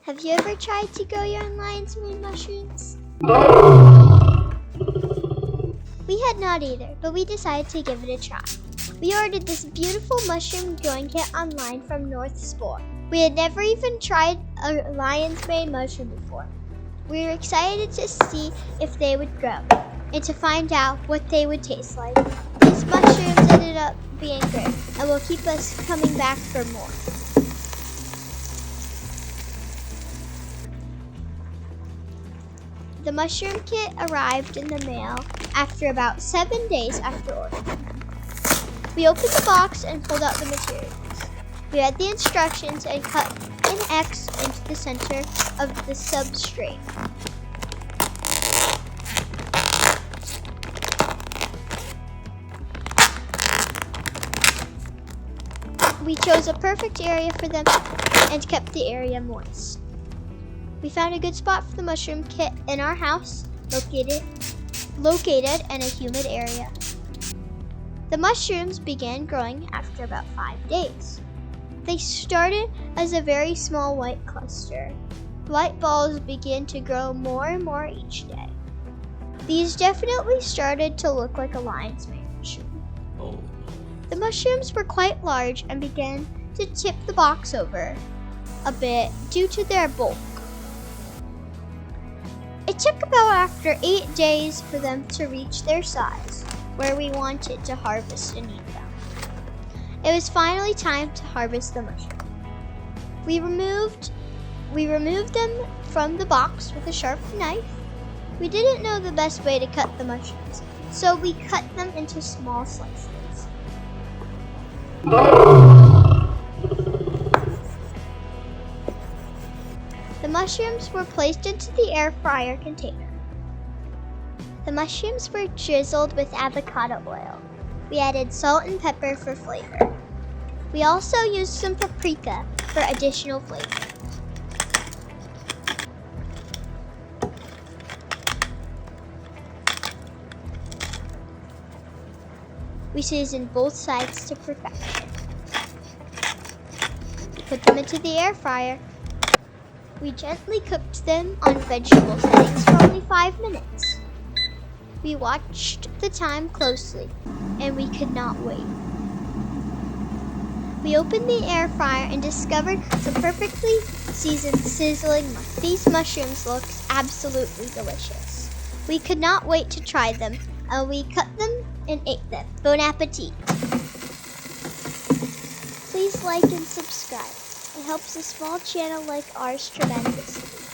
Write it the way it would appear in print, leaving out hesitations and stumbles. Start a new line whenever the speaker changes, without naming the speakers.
Have you ever tried to grow your own lion's mane mushrooms? We had not either, but we decided to give it a try. We ordered this beautiful mushroom growing kit online from North Spore. We had never even tried a lion's mane mushroom before. We were excited to see if they would grow and to find out what they would taste like. These mushrooms ended up being great and will keep us coming back for more. The mushroom kit arrived in the mail after about 7 days after ordering. We opened the box and pulled out the materials. We read the instructions and cut an X into the center of the substrate. We chose a perfect area for them and kept the area moist. We found a good spot for the mushroom kit in our house, located in a humid area. The mushrooms began growing after about 5 days. They started as a very small white cluster. White balls began to grow more and more each day. These definitely started to look like a lion's mane mushroom.
Oh.
The mushrooms were quite large and began to tip the box over a bit due to their bulk. It took about after 8 days for them to reach their size, where we wanted to harvest and eat them. It was finally time to harvest the mushroom. We removed them from the box with a sharp knife. We didn't know the best way to cut the mushrooms, so we cut them into small slices. The mushrooms were placed into the air fryer container. The mushrooms were drizzled with avocado oil. We added salt and pepper for flavor. We also used some paprika for additional flavor. We seasoned both sides to perfection. Put them into the air fryer. We gently cooked them on vegetable settings for only 5 minutes. We watched the time closely, and we could not wait. We opened the air fryer and discovered some perfectly seasoned sizzling mushrooms. These mushrooms looked absolutely delicious. We could not wait to try them, and we cut them and ate them. Bon appetit! Please like and subscribe. It helps a small channel like ours tremendously.